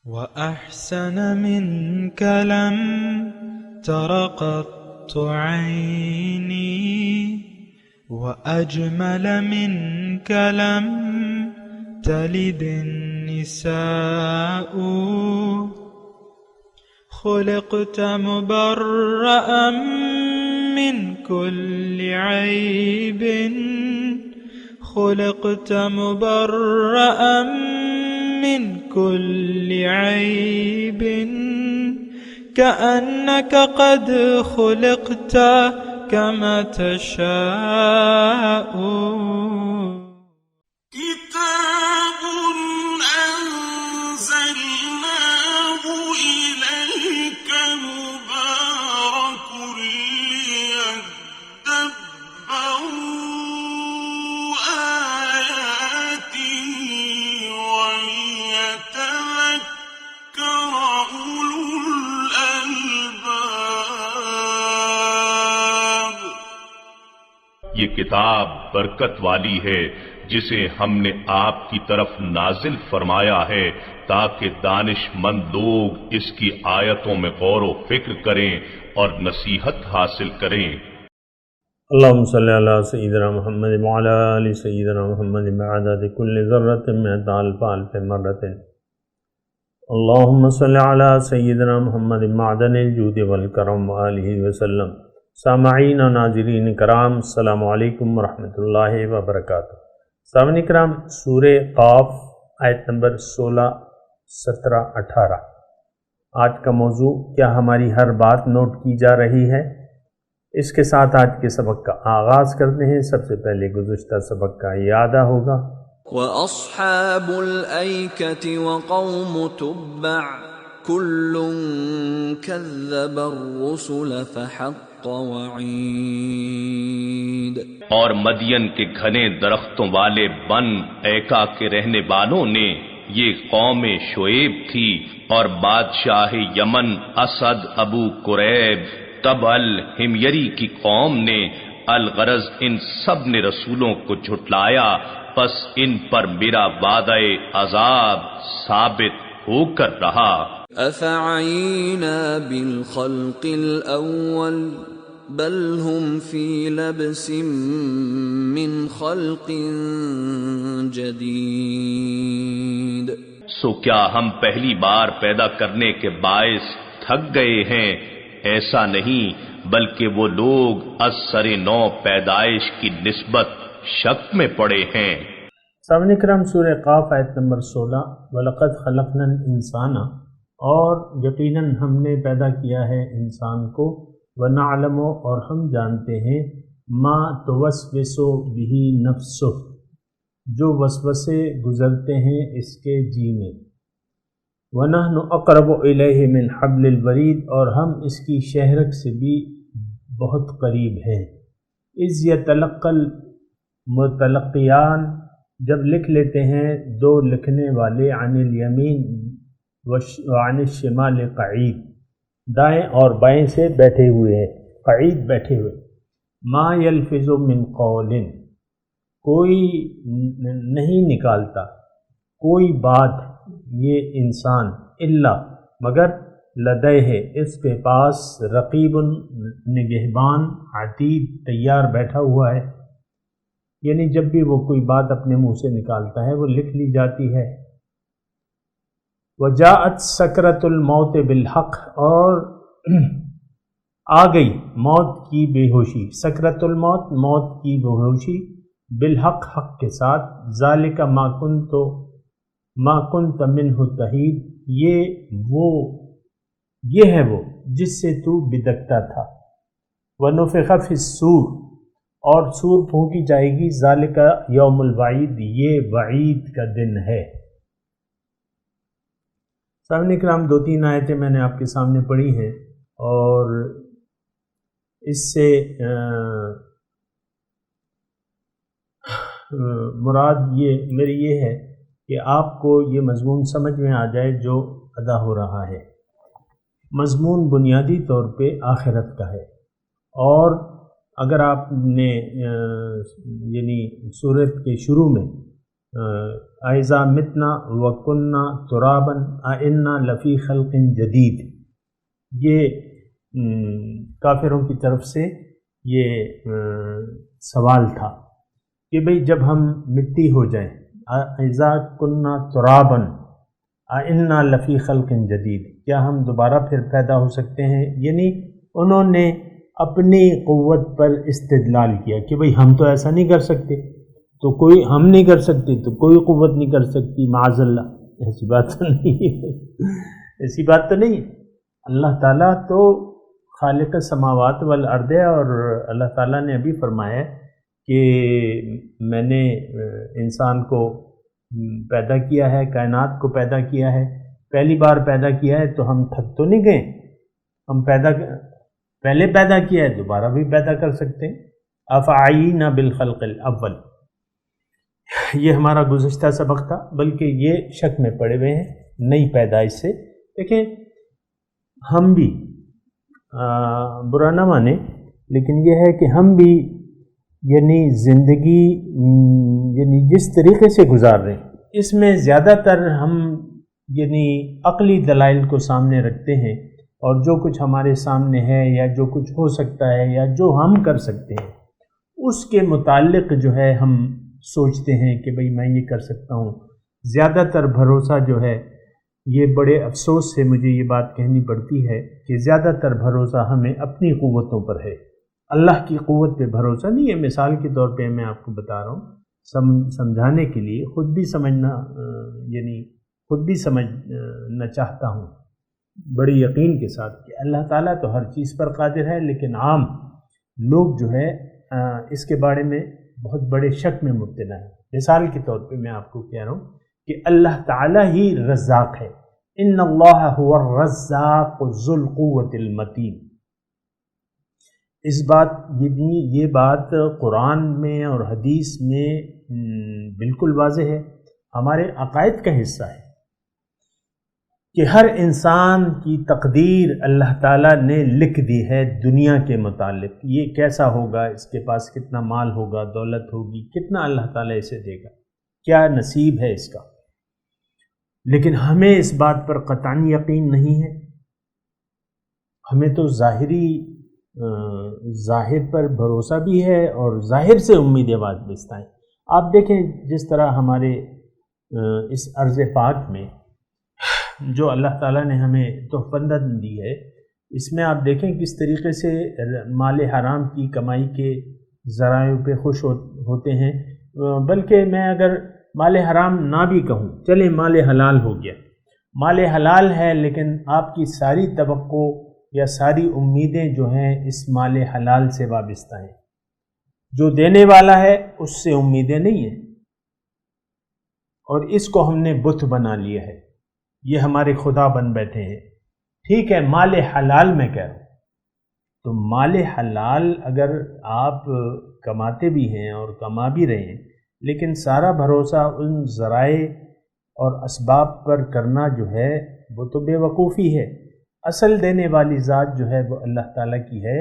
وأحسن منك لم تر قط عيني وأجمل منك لم تلد النساء خلقت مبرأ من كل عيب خلقت مبرأ من كل عيب كأنك قد خلقت كما تشاء كتاب أنزلناه إليك مبارك ليدبروا آياته وليتذكر أولو الألباب. یہ کتاب برکت والی ہے جسے ہم نے آپ کی طرف نازل فرمایا ہے تاکہ دانش مند لوگ اس کی آیتوں میں غور و فکر کریں اور نصیحت حاصل کریں. اللہم صلی علی سیدنا محمد وعلی آل سیدنا محمد بعدد کل ذرۃ مئۃ الف الف مرۃ. اللہم صلی علی سیدنا محمد معدن الجود والکرم وآلہ وسلم. سامعین و ناظرین کرام، السلام علیکم ورحمۃ اللہ وبرکاتہ. سامعین کرام، سورہ قاف آیت نمبر 16، 17، 18. آج کا موضوع کیا ہماری ہر بات نوٹ کی جا رہی ہے؟ اس کے ساتھ آج کے سبق کا آغاز کرتے ہیں. سب سے پہلے گزشتہ سبق کا اعادہ ہوگا. وَأَصْحَابُ الْأَيْكَةِ وَقَوْمُ تُبَّعٍ كُلٌّ كَذَّبَ الرُّسُلَ فَحَقَّ وَعِيدِ. اور مدین کے گھنے درختوں والے بن ایکا کے رہنے والوں نے، یہ قوم شعیب تھی، اور بادشاہ یمن اسد ابو قریب طبع ہمیری کی قوم نے، الغرض ان سب نے رسولوں کو جھٹلایا، پس ان پر میرا وعدہ عذاب ثابت ہو کر رہا. أَفَعَيِينَا بِالْخَلْقِ الْأَوَّلِ بَلْ هُمْ فِي لَبْسٍ مِّنْ خَلْقٍ جَدِيدٍ. سو کیا ہم پہلی بار پیدا کرنے کے باعث تھک گئے ہیں؟ ایسا نہیں، بلکہ وہ لوگ از سر نو پیدائش کی نسبت شک میں پڑے ہیں. سامعین کرام، سورہ قاف آیت نمبر 16. وَلَقَدْ خَلَقْنَا الْإِنسَانَ، اور یقیناً ہم نے پیدا کیا ہے انسان کو، وَنَعْلَمُ، اور ہم جانتے ہیں، مَا تُوَسْوِسُ بِهِ نَفْسُهُ، جو وسوسے گزرتے ہیں اس کے جی میں. وَنَحْنُ أَقْرَبُ إِلَيْهِ مِنْ حَبْلِ الْوَرِيدِ، اور ہم اس کی شہرک سے بھی بہت قریب ہیں. اِذْ يَتَلَقَّى الْمُتَلَقِّيَانِ، جب لکھ لیتے ہیں دو لکھنے والے، عن الیمین وعن الشمال قعید، دائیں اور بائیں سے بیٹھے ہوئے ہیں، قعید بیٹھے ہوئے. ما یلفظ من قول، کوئی نہیں نکالتا کوئی بات یہ انسان، الا مگر، لدیہ اس کے پاس، رقیب نگہبان، عتید تیار بیٹھا ہوا ہے. یعنی جب بھی وہ کوئی بات اپنے منہ سے نکالتا ہے وہ لکھ لی جاتی ہے. وجاءت سکرۃ الموت بالحق، اور آ گئی موت کی بے ہوشی، سکرۃ الموت، موت کی بے ہوشی، بالحق، حق کے ساتھ. ذالک ما کنت منہ تحید، یہ ہے وہ جس سے تو بدکتا تھا. ونفخ فی الصور، اور سور پھونکی جائے گی. ذالک یوم الوعید، یہ وعید کا دن ہے. سامعین کرام، 2-3 آیتیں میں نے آپ کے سامنے پڑھی ہیں، اور اس سے مراد میری یہ ہے کہ آپ کو یہ مضمون سمجھ میں آ جائے جو ادا ہو رہا ہے. مضمون بنیادی طور پہ آخرت کا ہے، اور اگر آپ نے یعنی سورت کے شروع میں اذا متنا وکننا ترابا انا لفی خلق جدید، یہ کافروں کی طرف سے یہ سوال تھا کہ بھئی جب ہم مٹی ہو جائیں، اذا کننا ترابا انا لفی خلق جدید، کیا ہم دوبارہ پھر پیدا ہو سکتے ہیں؟ یعنی انہوں نے اپنی قوت پر استدلال کیا کہ بھئی ہم تو ایسا نہیں کر سکتے، تو کوئی ہم نہیں کر سکتے تو کوئی قوت نہیں کر سکتی، معاذ اللہ، ایسی بات تو نہیں ہے، ایسی بات تو نہیں ہے۔ اللہ تعالیٰ تو خالق السماوات والارض ہے، اور اللہ تعالیٰ نے ابھی فرمایا کہ میں نے انسان کو پیدا کیا ہے، کائنات کو پیدا کیا ہے، پہلی بار پیدا کیا ہے تو ہم تھک تو نہیں گئے، ہم پہلے پیدا کیا ہے دوبارہ بھی پیدا کر سکتے ہیں۔ افعینا بالخلق الاول، یہ ہمارا گزشتہ سبق تھا، بلکہ یہ شک میں پڑے ہوئے ہیں نئی پیدائش سے۔ دیکھیں ہم بھی برا نہ مانے، لیکن یہ ہے کہ ہم بھی یعنی زندگی یعنی جس طریقے سے گزار رہے ہیں، اس میں زیادہ تر ہم یعنی عقلی دلائل کو سامنے رکھتے ہیں، اور جو کچھ ہمارے سامنے ہے یا جو کچھ ہو سکتا ہے یا جو ہم کر سکتے ہیں اس کے متعلق جو ہے ہم سوچتے ہیں کہ بھئی میں یہ کر سکتا ہوں۔ زیادہ تر بھروسہ جو ہے، یہ بڑے افسوس سے مجھے یہ بات کہنی پڑتی ہے کہ زیادہ تر بھروسہ ہمیں اپنی قوتوں پر ہے، اللہ کی قوت پہ بھروسہ نہیں ہے۔ مثال کے طور پہ میں آپ کو بتا رہا ہوں سمجھانے کے لیے، خود بھی سمجھنا یعنی خود بھی سمجھنا چاہتا ہوں بڑی یقین کے ساتھ کہ اللہ تعالیٰ تو ہر چیز پر قادر ہے، لیکن عام لوگ جو ہے اس کے بارے میں بہت بڑے شک میں مبتلا ہیں۔ مثال کے طور پہ میں آپ کو کہہ رہا ہوں کہ اللہ تعالیٰ ہی رزاق ہے، ان اللہ هو الرزاق ذو القوۃ المتین۔ یہ بات قرآن میں اور حدیث میں بالکل واضح ہے، ہمارے عقائد کا حصہ ہے کہ ہر انسان کی تقدیر اللہ تعالیٰ نے لکھ دی ہے دنیا کے متعلق، یہ کیسا ہوگا، اس کے پاس کتنا مال ہوگا، دولت ہوگی، کتنا اللہ تعالیٰ اسے دے گا، کیا نصیب ہے اس کا۔ لیکن ہمیں اس بات پر قطعاً یقین نہیں ہے، ہمیں تو ظاہر پر بھروسہ بھی ہے اور ظاہر سے امید وابستہ ہے۔ آپ دیکھیں جس طرح ہمارے اس ارض پاک میں جو اللہ تعالیٰ نے ہمیں تحفہ دی ہے، اس میں آپ دیکھیں کس طریقے سے مال حرام کی کمائی کے ذرائع پہ خوش ہوتے ہیں، بلکہ میں اگر مال حرام نہ بھی کہوں، چلیں مال حلال ہو گیا، مال حلال ہے، لیکن آپ کی ساری توقع یا ساری امیدیں جو ہیں اس مال حلال سے وابستہ ہیں، جو دینے والا ہے اس سے امیدیں نہیں ہیں، اور اس کو ہم نے بت بنا لیا ہے، یہ ہمارے خدا بن بیٹھے ہیں۔ ٹھیک ہے، مال حلال میں کہہ رہا ہوں، تو مال حلال اگر آپ کماتے بھی ہیں اور کما بھی رہے ہیں، لیکن سارا بھروسہ ان ذرائع اور اسباب پر کرنا جو ہے وہ تو بے وقوفی ہے۔ اصل دینے والی ذات جو ہے وہ اللہ تعالیٰ کی ہے۔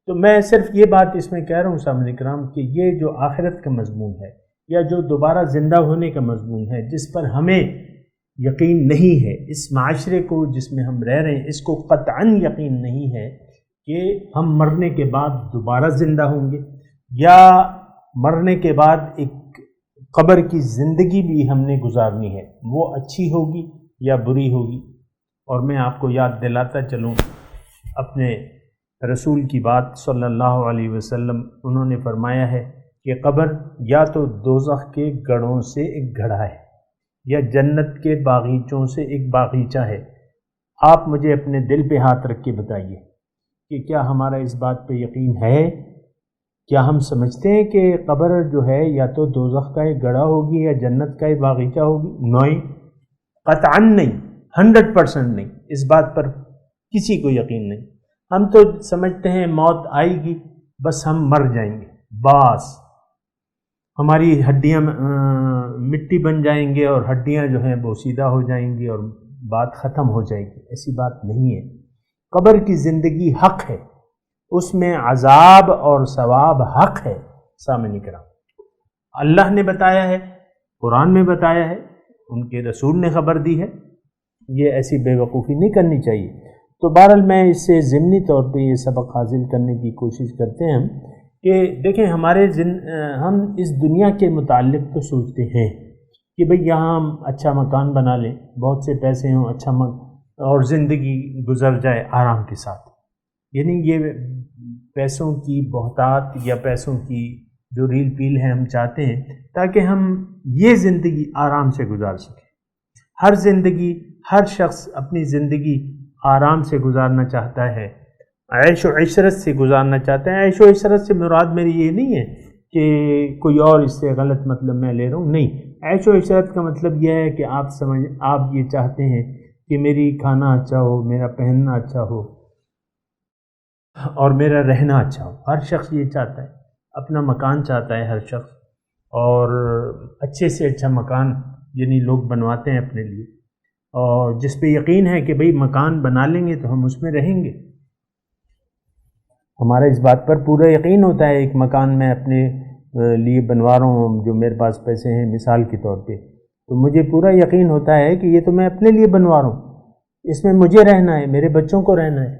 تو میں صرف یہ بات اس میں کہہ رہا ہوں سامعین کرام کہ یہ جو آخرت کا مضمون ہے یا جو دوبارہ زندہ ہونے کا مضمون ہے، جس پر ہمیں یقین نہیں ہے، اس معاشرے کو جس میں ہم رہ رہے ہیں اس کو قطعاً یقین نہیں ہے کہ ہم مرنے کے بعد دوبارہ زندہ ہوں گے، یا مرنے کے بعد ایک قبر کی زندگی بھی ہم نے گزارنی ہے، وہ اچھی ہوگی یا بری ہوگی۔ اور میں آپ کو یاد دلاتا چلوں اپنے رسول کی بات صلی اللہ علیہ وسلم، انہوں نے فرمایا ہے کہ قبر یا تو دوزخ کے گڑھوں سے ایک گڑھا ہے یا جنت کے باغیچوں سے ایک باغیچہ ہے۔ آپ مجھے اپنے دل پہ ہاتھ رکھ کے بتائیے کہ کیا ہمارا اس بات پہ یقین ہے؟ کیا ہم سمجھتے ہیں کہ قبر جو ہے یا تو دوزخ کا ایک گڑھا ہوگی یا جنت کا ایک باغیچہ ہوگی؟ نہیں، قطعاً نہیں، 100% نہیں، اس بات پر کسی کو یقین نہیں۔ ہم تو سمجھتے ہیں موت آئے گی، بس ہم مر جائیں گے، بس ہماری ہڈیاں مٹی بن جائیں گے اور ہڈیاں جو ہیں بوسیدہ ہو جائیں گی اور بات ختم ہو جائے گی۔ ایسی بات نہیں ہے، قبر کی زندگی حق ہے، اس میں عذاب اور ثواب حق ہے۔ سامعین کرام، اللہ نے بتایا ہے قرآن میں بتایا ہے، ان کے رسول نے خبر دی ہے، یہ ایسی بے وقوفی نہیں کرنی چاہیے۔ تو بہرحال میں اس سے ضمنی طور پہ یہ سبق حاصل کرنے کی کوشش کرتے ہیں ہم کہ دیکھیں ہم اس دنیا کے متعلق تو سوچتے ہیں کہ بھئی یہاں ہم اچھا مکان بنا لیں، بہت سے پیسے ہوں، اچھا اور زندگی گزر جائے آرام کے ساتھ، یعنی یہ پیسوں کی بہتات یا پیسوں کی جو ریل پیل ہے ہم چاہتے ہیں تاکہ ہم یہ زندگی آرام سے گزار سکیں۔ ہر شخص اپنی زندگی آرام سے گزارنا چاہتا ہے، عیش و عشرت سے گزارنا چاہتا ہے۔ عیش و عشرت سے مراد میری یہ نہیں ہے کہ کوئی اور اس سے غلط مطلب میں لے رہا ہوں، نہیں، عیش و عشرت کا مطلب یہ ہے کہ آپ یہ چاہتے ہیں کہ میری کھانا اچھا ہو، میرا پہننا اچھا ہو اور میرا رہنا اچھا ہو۔ ہر شخص یہ چاہتا ہے، اپنا مکان چاہتا ہے ہر شخص، اور اچھے سے اچھا مکان یعنی لوگ بنواتے ہیں اپنے لیے، اور جس پہ یقین ہے کہ بھئی مکان بنا لیں گے تو ہم اس میں رہیں گے، ہمارا اس بات پر پورا یقین ہوتا ہے۔ ایک مکان میں اپنے لیے بنوا رہا ہوں جو میرے پاس پیسے ہیں مثال کے طور پہ، تو مجھے پورا یقین ہوتا ہے کہ یہ تو میں اپنے لیے بنوا رہا ہوں، اس میں مجھے رہنا ہے، میرے بچوں کو رہنا ہے،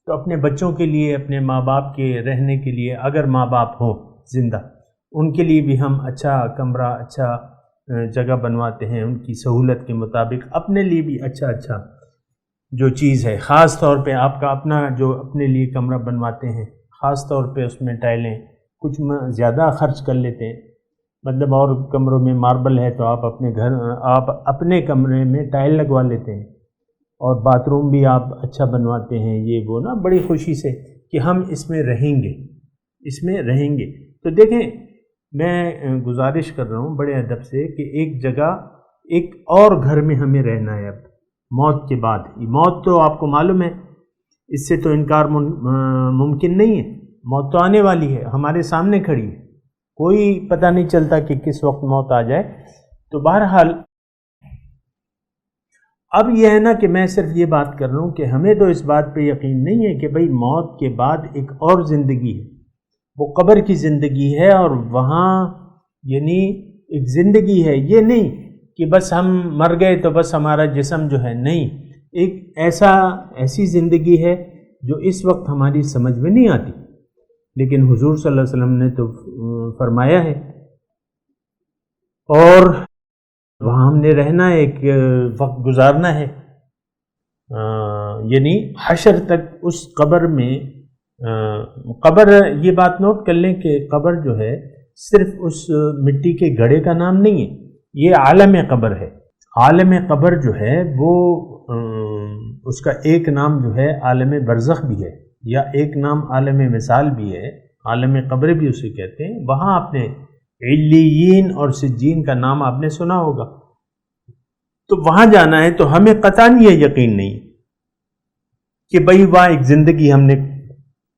تو اپنے بچوں کے لیے، اپنے ماں باپ کے رہنے کے لیے، اگر ماں باپ ہوں زندہ، ان کے لیے بھی ہم اچھا کمرہ، اچھا جگہ بنواتے ہیں ان کی سہولت کے مطابق، اپنے لیے بھی اچھا جو چیز ہے۔ خاص طور پہ آپ کا اپنا جو اپنے لیے کمرہ بنواتے ہیں، خاص طور پہ اس میں ٹائلیں کچھ زیادہ خرچ کر لیتے ہیں، مطلب اور کمروں میں ماربل ہے تو آپ اپنے کمرے میں ٹائل لگوا لیتے ہیں، اور باتھ روم بھی آپ اچھا بنواتے ہیں، یہ وہ نا بڑی خوشی سے کہ ہم اس میں رہیں گے۔ تو دیکھیں، میں گزارش کر رہا ہوں بڑے ادب سے کہ ایک جگہ، ایک اور گھر میں ہمیں رہنا ہے اب موت کے بعد۔ موت تو آپ کو معلوم ہے، اس سے تو انکار ممکن نہیں ہے، موت تو آنے والی ہے، ہمارے سامنے کھڑی ہے، کوئی پتہ نہیں چلتا کہ کس وقت موت آ جائے۔ تو بہرحال اب یہ ہے نا کہ میں صرف یہ بات کر رہا ہوں کہ ہمیں تو اس بات پہ یقین نہیں ہے کہ بھئی موت کے بعد ایک اور زندگی ہے، وہ قبر کی زندگی ہے، اور وہاں یعنی ایک زندگی ہے، یہ نہیں کہ بس ہم مر گئے تو بس ہمارا جسم جو ہے، نہیں، ایک ایسی زندگی ہے جو اس وقت ہماری سمجھ میں نہیں آتی، لیکن حضور صلی اللہ علیہ وسلم نے تو فرمایا ہے، اور وہاں ہم نے رہنا ہے، ایک وقت گزارنا ہے، یعنی حشر تک اس قبر میں۔ قبر، یہ بات نوٹ کر لیں کہ قبر جو ہے صرف اس مٹی کے گھڑے کا نام نہیں ہے، یہ عالم قبر ہے۔ عالم قبر جو ہے وہ اس کا ایک نام جو ہے عالم برزخ بھی ہے، یا ایک نام عالم وصال بھی ہے، عالم قبر بھی اسے کہتے ہیں۔ وہاں آپ نے علیین اور سجین کا نام آپ نے سنا ہوگا، تو وہاں جانا ہے، تو ہمیں قطعاً یہ یقین نہیں کہ بھئی وہاں ایک زندگی ہم نے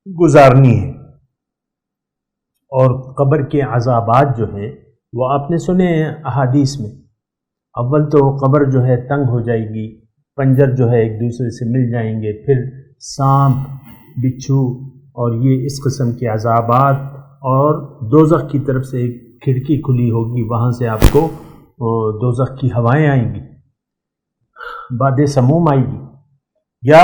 گزارنی ہے۔ اور قبر کے عذابات جو ہیں وہ آپ نے سنے ہیں احادیث میں، اول تو قبر جو ہے تنگ ہو جائے گی، پنجر جو ہے ایک دوسرے سے مل جائیں گے، پھر سانپ، بچھو اور یہ اس قسم کے عذابات، اور دوزخ کی طرف سے ایک کھڑکی کھلی ہوگی، وہاں سے آپ کو دوزخ کی ہوائیں آئیں گی، باد سموم آئے گی، یا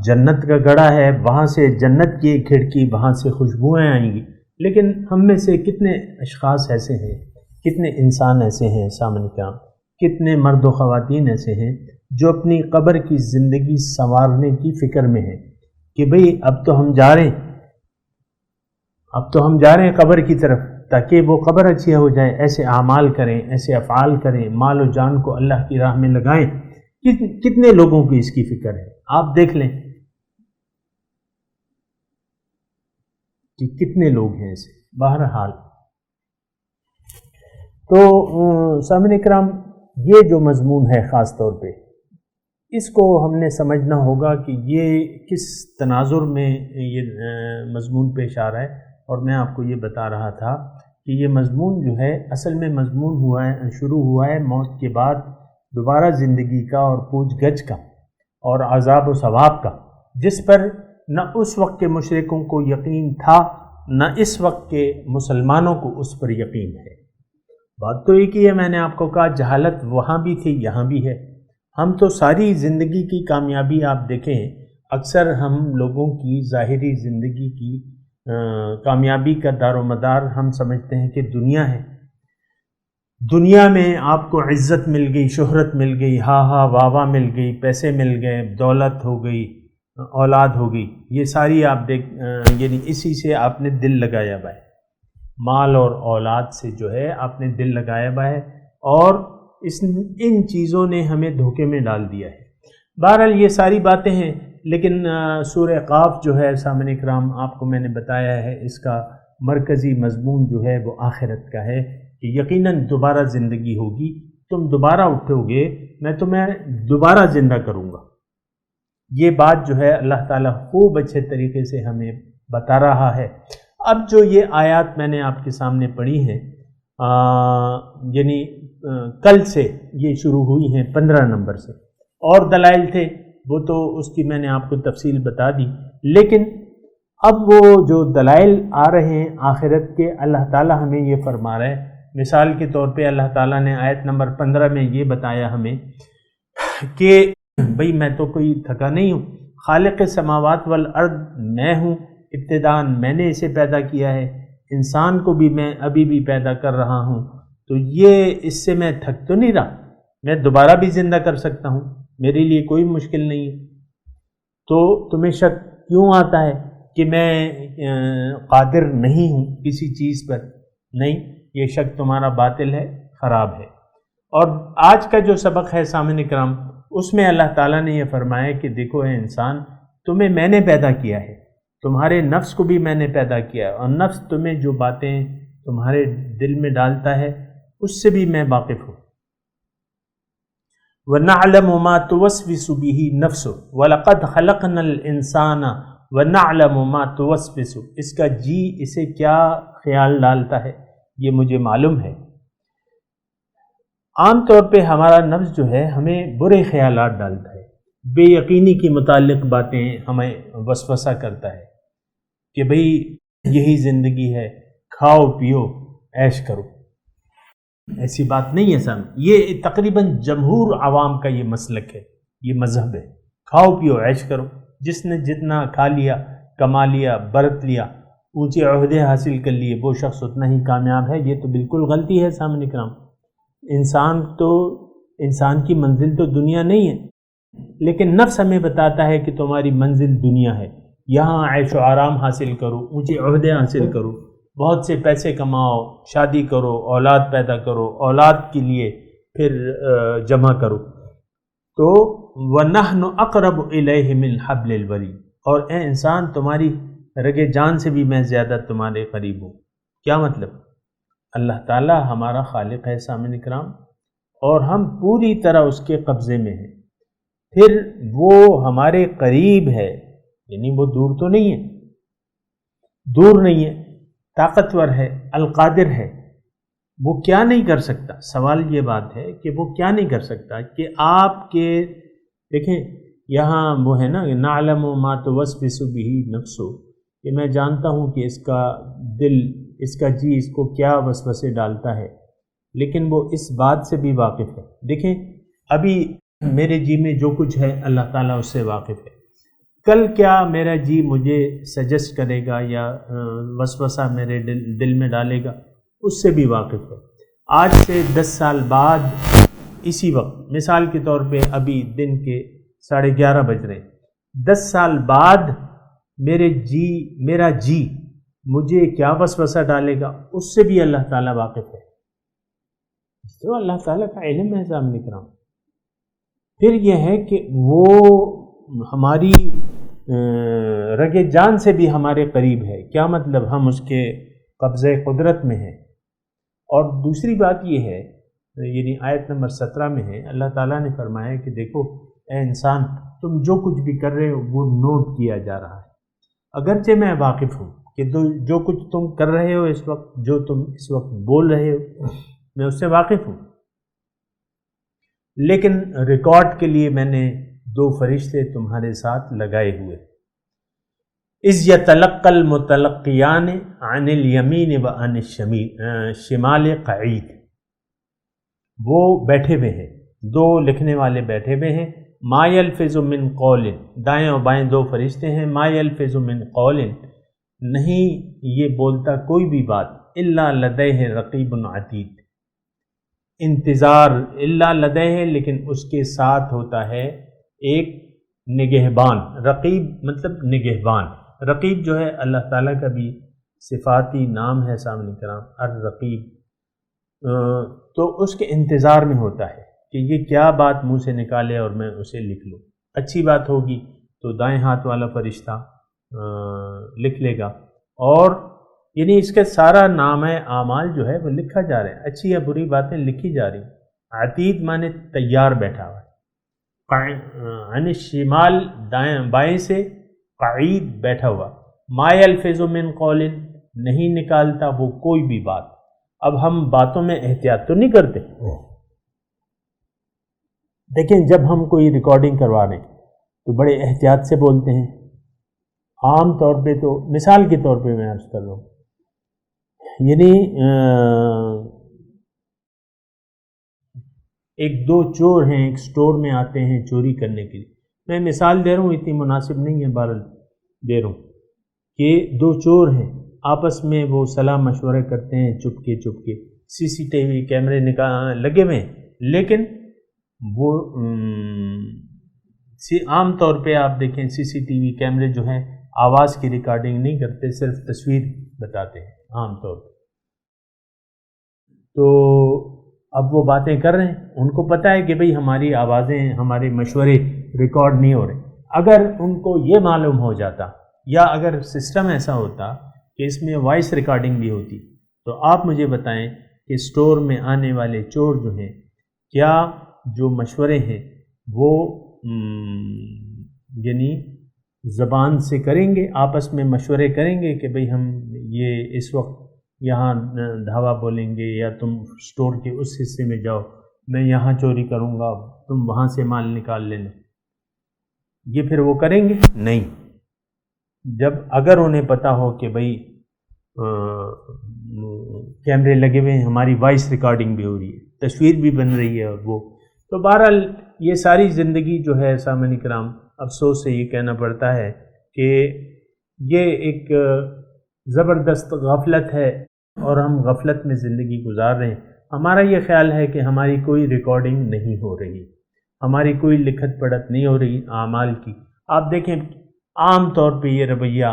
جنت کا گڑھا ہے وہاں سے جنت کی ایک کھڑکی، وہاں سے خوشبوئیں آئیں گی۔ لیکن ہم میں سے کتنے اشخاص ایسے ہیں، کتنے انسان ایسے ہیں سامنے کا، کتنے مرد و خواتین ایسے ہیں جو اپنی قبر کی زندگی سنوارنے کی فکر میں ہیں کہ بھئی اب تو ہم جا رہے ہیں قبر کی طرف، تاکہ وہ قبر اچھی ہو جائے، ایسے اعمال کریں، ایسے افعال کریں، مال و جان کو اللہ کی راہ میں لگائیں۔ کتنے لوگوں کی اس کی فکر ہے، آپ دیکھ لیں کہ کتنے لوگ ہیں ایسے۔ بہرحال تو سامعین کرام، یہ جو مضمون ہے خاص طور پہ اس کو ہم نے سمجھنا ہوگا کہ یہ کس تناظر میں یہ مضمون پیش آ رہا ہے، اور میں آپ کو یہ بتا رہا تھا کہ یہ مضمون جو ہے اصل میں مضمون شروع ہوا ہے موت کے بعد دوبارہ زندگی کا، اور پوچھ گچھ کا، اور عذاب و ثواب کا، جس پر نہ اس وقت کے مشرکوں کو یقین تھا، نہ اس وقت کے مسلمانوں کو اس پر یقین ہے۔ بات تو ایک ہی ہے، میں نے آپ کو کہا جہالت وہاں بھی تھی یہاں بھی ہے۔ ہم تو ساری زندگی کی کامیابی آپ دیکھیں، اکثر ہم لوگوں کی ظاہری زندگی کی کامیابی کا دار و مدار ہم سمجھتے ہیں کہ دنیا ہے۔ دنیا میں آپ کو عزت مل گئی، شہرت مل گئی، ہاں ہاں واہ واہ مل گئی، پیسے مل گئے، دولت ہو گئی، اولاد ہو گئی، یہ ساری آپ یعنی اسی سے آپ نے دل لگایا ہوا ہے، مال اور اولاد سے جو ہے آپ نے دل لگایا ہوا ہے، اور ان چیزوں نے ہمیں دھوکے میں ڈال دیا ہے۔ بہرحال یہ ساری باتیں ہیں، لیکن سورہ قاف جو ہے سامعین کرام آپ کو میں نے بتایا ہے، اس کا مرکزی مضمون جو ہے وہ آخرت کا ہے کہ یقیناً دوبارہ زندگی ہوگی، تم دوبارہ اٹھو گے، میں تمہیں دوبارہ زندہ کروں گا۔ یہ بات جو ہے اللہ تعالیٰ خوب اچھے طریقے سے ہمیں بتا رہا ہے۔ اب جو یہ آیات میں نے آپ کے سامنے پڑھی ہیں، یعنی کل سے یہ شروع ہوئی ہیں 15 نمبر سے، اور دلائل تھے وہ تو اس کی میں نے آپ کو تفصیل بتا دی، لیکن اب وہ جو دلائل آ رہے ہیں آخرت کے، اللہ تعالیٰ ہمیں یہ فرما رہا ہے۔ مثال کے طور پہ اللہ تعالیٰ نے آیت نمبر 15 میں یہ بتایا ہمیں کہ بھئی میں تو کوئی تھکا نہیں ہوں، خالق سماوات والارض میں ہوں، ابتداءً میں نے اسے پیدا کیا ہے، انسان کو بھی میں ابھی بھی پیدا کر رہا ہوں، تو یہ اس سے میں تھک تو نہیں رہا، میں دوبارہ بھی زندہ کر سکتا ہوں، میرے لیے کوئی مشکل نہیں ہے۔ تو تمہیں شک کیوں آتا ہے کہ میں قادر نہیں ہوں کسی چیز پر؟ نہیں، یہ شک تمہارا باطل ہے، خراب ہے۔ اور آج کا جو سبق ہے سامعین کرام، اس میں اللہ تعالیٰ نے یہ فرمایا کہ دیکھو اے انسان، تمہیں میں نے پیدا کیا ہے، تمہارے نفس کو بھی میں نے پیدا کیا ہے، اور نفس تمہیں جو باتیں تمہارے دل میں ڈالتا ہے اس سے بھی میں واقف ہوں۔ وَنَعْلَمُ مَا تُوَسْوِسُ بِهِ نَفْسُهُ وَلَقَدْ خَلَقْنَا الْإِنسَانَ وَنَعْلَمُ مَا تُوَسْوِسُ، اس کا جی اسے کیا خیال ڈالتا ہے یہ مجھے معلوم ہے۔ عام طور پہ ہمارا نفس جو ہے ہمیں برے خیالات ڈالتا ہے، بے یقینی کی متعلق باتیں ہمیں وسوسہ کرتا ہے کہ بھئی یہی زندگی ہے، کھاؤ پیو عیش کرو۔ ایسی بات نہیں ہے صاحب، یہ تقریباً جمہور عوام کا یہ مسلک ہے، یہ مذہب ہے، کھاؤ پیو عیش کرو، جس نے جتنا کھا لیا، کما لیا، برت لیا، اونچے عہدے حاصل کر لیے، وہ شخص اتنا ہی کامیاب ہے۔ یہ تو بالکل غلطی ہے سامعین کرام۔ انسان کی منزل تو دنیا نہیں ہے، لیکن نفس ہمیں بتاتا ہے کہ تمہاری منزل دنیا ہے، یہاں عیش و آرام حاصل کرو، اونچے عہدے حاصل کرو، بہت سے پیسے کماؤ، شادی کرو، اولاد پیدا کرو، اولاد کے لیے پھر جمع کرو۔ تو وَنَحْنُ أَقْرَبُ إِلَيْهِ مِنْ حَبْلِ الْوَرِيدِ، اور اے انسان تمہاری رگے جان سے بھی میں زیادہ تمہارے قریب ہوں۔ کیا مطلب؟ اللہ تعالیٰ ہمارا خالق ہے سامعین کرام، اور ہم پوری طرح اس کے قبضے میں ہیں، پھر وہ ہمارے قریب ہے، یعنی وہ دور تو نہیں ہے، دور نہیں ہے، طاقتور ہے، القادر ہے۔ وہ کیا نہیں کر سکتا؟ سوال یہ بات ہے کہ وہ کیا نہیں کر سکتا کہ آپ کے دیکھیں یہاں وہ ہے نا نعلم ما توسوس به نفسه، کہ میں جانتا ہوں کہ اس کا دل، اس کا جی اس کو کیا وسوسے ڈالتا ہے، لیکن وہ اس بات سے بھی واقف ہے۔ دیکھیں ابھی میرے جی میں جو کچھ ہے اللہ تعالیٰ اس سے واقف ہے، کل کیا میرا جی مجھے سجیسٹ کرے گا یا وسوسہ میرے دل میں ڈالے گا، اس سے بھی واقف ہے۔ آج سے 10 سال بعد اسی وقت، مثال کے طور پہ ابھی دن کے 11:30 بج رہے، 10 سال بعد میرا جی مجھے کیا وسوسہ ڈالے گا، اس سے بھی اللہ تعالیٰ واقف ہے۔ تو اللہ تعالیٰ کا علم ہے سامنے کرام۔ پھر یہ ہے کہ وہ ہماری رگ جان سے بھی ہمارے قریب ہے۔ کیا مطلب؟ ہم اس کے قبضہ قدرت میں ہیں۔ اور دوسری بات یہ ہے، یعنی آیت نمبر 17 میں ہے، اللہ تعالیٰ نے فرمایا کہ دیکھو اے انسان، تم جو کچھ بھی کر رہے ہو وہ نوٹ کیا جا رہا ہے، اگرچہ میں واقف ہوں کہ جو کچھ تم کر رہے ہو اس وقت، جو تم اس وقت بول رہے ہو، میں اس سے واقف ہوں، لیکن ریکارڈ کے لیے میں نے 2 فرشتے تمہارے ساتھ لگائے ہوئے۔ اذ یتلقی المتلقیان عن الیمین و عن الشمال قعید، وہ بیٹھے ہوئے ہیں، دو لکھنے والے بیٹھے ہوئے ہیں. ما یلفظ من قول، دائیں اور بائیں دو فرشتے ہیں. ما یلفظ من قول، نہیں یہ بولتا کوئی بھی بات، الا لدیہ رقیب عتید، انتظار الا لدیہ، لیکن اس کے ساتھ ہوتا ہے ایک نگہبان. رقیب مطلب نگہبان. رقیب جو ہے اللہ تعالیٰ کا بھی صفاتی نام ہے سامنے کرام، الرقیب. تو اس کے انتظار میں ہوتا ہے کہ یہ کیا بات منہ سے نکالے اور میں اسے لکھ لوں. اچھی بات ہوگی تو دائیں ہاتھ والا فرشتہ لکھ لے گا، اور یعنی اس کا سارا نام اعمال جو ہے وہ لکھا جا رہا ہے، اچھی یا بری باتیں لکھی جا رہی ہیں. عتید مانے تیار بیٹھا ہوا ہے. عن الشمال دائیں بائیں سے، قعید بیٹھا ہوا. ما یلفظ من قول، نہیں نکالتا وہ کوئی بھی بات. اب ہم باتوں میں احتیاط تو نہیں کرتے. دیکھیں جب ہم کوئی ریکارڈنگ کروا رہے ہیں تو بڑے احتیاط سے بولتے ہیں. عام طور پہ تو مثال کے طور پہ میں عرض کر رہا ہوں، یعنی ایک دو چور ہیں، ایک سٹور میں آتے ہیں چوری کرنے کے لیے. میں مثال دے رہا ہوں، اتنی مناسب نہیں ہے، بہرحال دے رہا ہوں کہ دو چور ہیں، آپس میں وہ صلاح مشورے کرتے ہیں چپکے چپکے. سی سی ٹی وی کیمرے لگے ہوئے ہیں، لیکن وہ عام طور پہ آپ دیکھیں سی سی ٹی وی کیمرے جو ہیں آواز کی ریکارڈنگ نہیں کرتے، صرف تصویر بتاتے ہیں عام طور پہ. تو اب وہ باتیں کر رہے ہیں، ان کو پتہ ہے کہ بھئی ہماری آوازیں، ہمارے مشورے ریکارڈ نہیں ہو رہے. اگر ان کو یہ معلوم ہو جاتا، یا اگر سسٹم ایسا ہوتا کہ اس میں وائس ریکارڈنگ بھی ہوتی، تو آپ مجھے بتائیں کہ سٹور میں آنے والے چور جو ہیں، کیا جو مشورے ہیں وہ یعنی زبان سے کریں گے، آپس میں مشورے کریں گے کہ بھئی ہم یہ اس وقت یہاں دھاوا بولیں گے، یا تم سٹور کے اس حصے میں جاؤ، میں یہاں چوری کروں گا، تم وہاں سے مال نکال لینا. یہ پھر وہ کریں گے نہیں. جب اگر انہیں پتہ ہو کہ بھئی کیمرے لگے ہوئے ہیں، ہماری وائس ریکارڈنگ بھی ہو رہی ہے، تصویر بھی بن رہی ہے، اور وہ تو بہرحال یہ ساری زندگی جو ہے سامعین کرام، افسوس سے یہ کہنا پڑتا ہے کہ یہ ایک زبردست غفلت ہے، اور ہم غفلت میں زندگی گزار رہے ہیں. ہمارا یہ خیال ہے کہ ہماری کوئی ریکارڈنگ نہیں ہو رہی، ہماری کوئی لکھت پڑھت نہیں ہو رہی اعمال کی. آپ دیکھیں عام طور پہ یہ رویہ،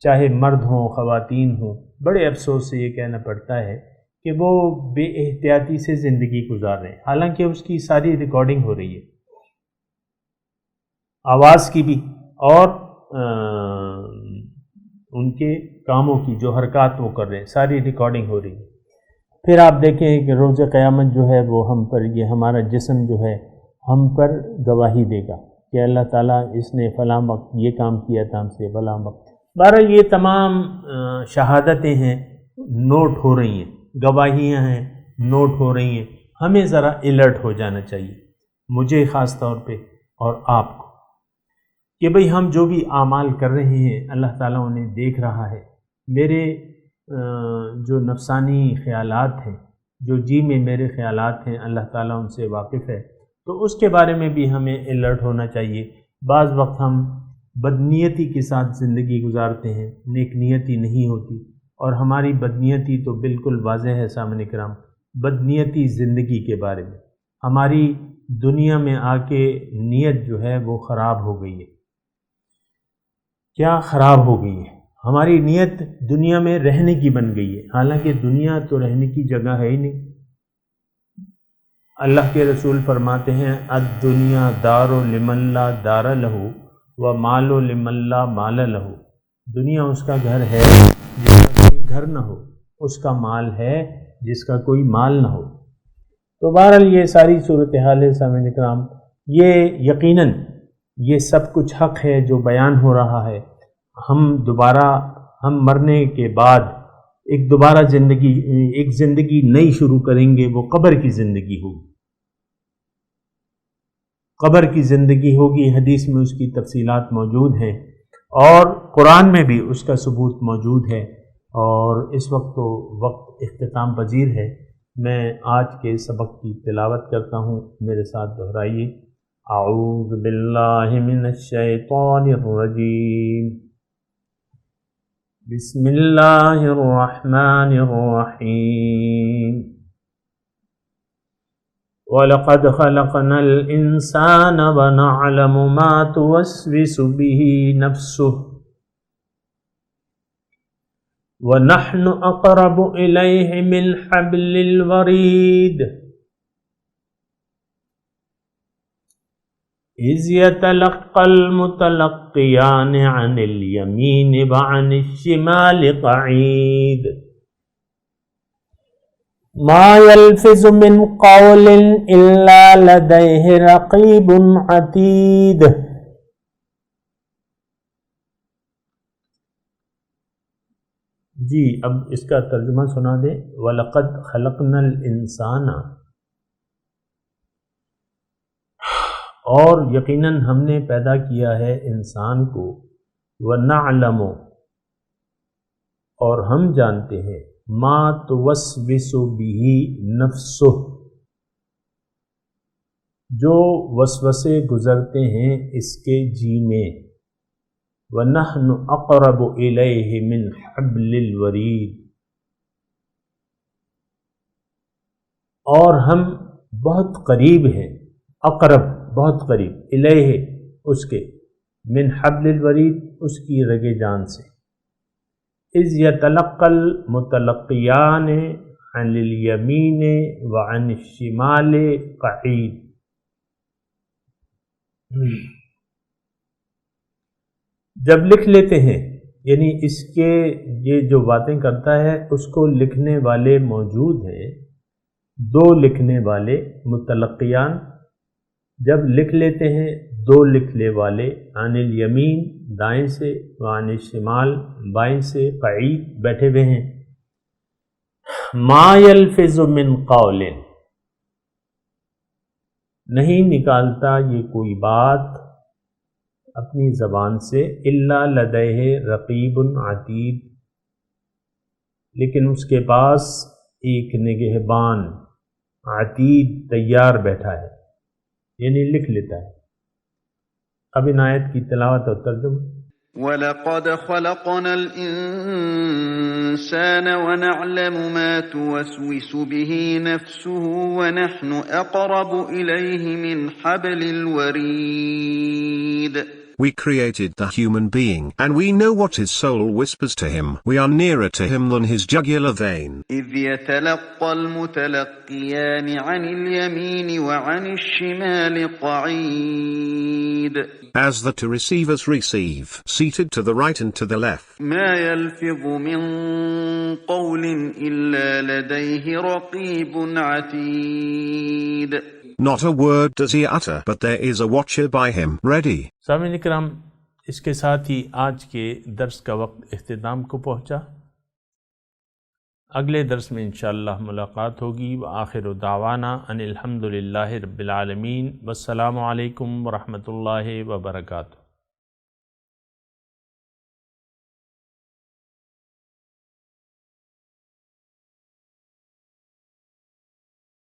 چاہے مرد ہوں خواتین ہوں، بڑے افسوس سے یہ کہنا پڑتا ہے کہ وہ بے احتیاطی سے زندگی گزار رہے ہیں، حالانکہ اس کی ساری ریکارڈنگ ہو رہی ہے، آواز کی بھی اور ان کے کاموں کی، جو حرکات وہ کر رہے ہیں، ساری ریکارڈنگ ہو رہی ہے. پھر آپ دیکھیں کہ روز قیامت جو ہے وہ ہم پر، یہ ہمارا جسم جو ہے ہم پر گواہی دے گا کہ اللہ تعالیٰ اس نے فلاں وقت یہ کام کیا تھا ہم سے، فلاں وقت. بہرحال یہ تمام شہادتیں ہیں، نوٹ ہو رہی ہیں، گواہیاں ہیں، نوٹ ہو رہی ہیں. ہمیں ذرا الرٹ ہو جانا چاہیے، مجھے خاص طور پہ اور آپ کو، کہ بھئی ہم جو بھی اعمال کر رہے ہیں اللہ تعالیٰ انہیں دیکھ رہا ہے. میرے جو نفسانی خیالات ہیں، جو جی میں میرے خیالات ہیں، اللہ تعالیٰ ان سے واقف ہے، تو اس کے بارے میں بھی ہمیں الرٹ ہونا چاہیے. بعض وقت ہم بدنیتی کے ساتھ زندگی گزارتے ہیں، نیک نیتی نہیں ہوتی، اور ہماری بدنیتی تو بالکل واضح ہے سامنے کرام. بدنیتی زندگی کے بارے میں ہماری دنیا میں آ کے نیت جو ہے وہ خراب ہو گئی ہے. کیا خراب ہو گئی ہے؟ ہماری نیت دنیا میں رہنے کی بن گئی ہے، حالانکہ دنیا تو رہنے کی جگہ ہے ہی نہیں. اللہ کے رسول فرماتے ہیں الدنیا دار لمن لا دار لہ و مال لمن لا مال لہ. دنیا اس کا گھر ہے جس کا کوئی گھر نہ ہو، اس کا مال ہے جس کا کوئی مال نہ ہو. تو بہرحال یہ ساری صورتحال ہے سامعین کرام. یہ یقیناً یہ سب کچھ حق ہے جو بیان ہو رہا ہے. ہم مرنے کے بعد دوبارہ ایک زندگی نئی شروع کریں گے، وہ قبر کی زندگی ہوگی. قبر کی زندگی ہوگی، حدیث میں اس کی تفصیلات موجود ہیں، اور قرآن میں بھی اس کا ثبوت موجود ہے. اور اس وقت تو وقت اختتام پذیر ہے، میں آج کے سبق کی تلاوت کرتا ہوں، میرے ساتھ دہرائیے۔ اعوذ باللہ من الشیطان الرجیم، بسم اللہ الرحمن الرحیم۔ وَلَقَدْ خَلَقْنَا الْإِنسَانَ وَنَعْلَمُ مَا تُوَسْوِسُ بِهِ نَفْسُهُ وَنَحْنُ أَقْرَبُ إِلَيْهِ مِنْ حَبْلِ الْوَرِيدِ إِذْ يَتَلَقَّى الْمُتَلَقِّيَانِ عَنِ الْيَمِينِ وَعَنِ الشِّمَالِ قَعِيدٌ مَا يَلْفِظُ مِنْ قَوْلٍ إِلَّا لَدَيْهِ رَقِيبٌ عَتِيدٌ۔ جی اب اس کا ترجمہ سنا دیں۔ وَلَقَدْ خَلَقْنَا الْإِنسَانَ، اور یقیناً ہم نے پیدا کیا ہے انسان کو، وَنَعْلَمُ، اور ہم جانتے ہیں، مَا تُوَسْوِسُ بِهِ نَفْسُهُ، جو وسوسے گزرتے ہیں اس کے جی میں، وَنَحْنُ أَقْرَبُ إِلَيْهِ مِنْ حَبْلِ الْوَرِيدِ، اور ہم بہت قریب ہیں، اقرب بہت قریب، الیہ اس کے، من حبل الورید اس کی رگ جان سے، اذ یتلقى المتلقیان عن الیمین وعن الشمال قعید۔ جب لکھ لیتے ہیں، یعنی اس کے یہ جو باتیں کرتا ہے اس کو لکھنے والے موجود ہیں، دو لکھنے والے متلقیان، جب لکھ لیتے ہیں دو لکھنے والے، عن الیمین دائیں سے، وعن الشمال بائیں سے، قعید بیٹھے ہوئے ہیں۔ ما یلفظ من قول، نہیں نکالتا یہ کوئی بات اپنی زبان سے، الا لدیہ رقیب عتید، لیکن اس کے پاس ایک نگہبان عتید تیار بیٹھا ہے، یعنی لکھ لیتا ہے۔ اب ان آیت کی تلاوت اور ترجمہ۔ وَلَقَدْ خَلَقْنَا الْإِنسَانَ وَنَعْلَمُ مَا تُوَسْوِسُ بِهِ نَفْسُهُ وَنَحْنُ أَقْرَبُ إِلَيْهِ مِنْ حَبْلِ الْوَرِيدِ۔ We created the human being, and we know what his soul whispers to him. We are nearer to him than his jugular vein. إِذْ يَتَلَقَّى الْمُتَلَقِّيَانِ عَنِ الْيَمِينِ وَعَنِ الشِّمَالِ قَعِيدٌ As the two receivers receive, seated to the right and to the left. مَا يَلْفِظُ مِنْ قَوْلٍ إِلَّا لَدَيْهِ رَقِيبٌ عَتِيدٌ Not a word does he utter, but there is a watcher by him, ready. سامعین اکرام، اس کے ساتھ ہی آج کے درس کا وقت اختتام کو پہنچا۔ اگلے درس میں انشاءاللہ ملاقات ہوگی۔ وآخر دعوانا ان الحمد للہ رب العالمین، والسلام علیکم ورحمۃ اللہ وبرکاتہ۔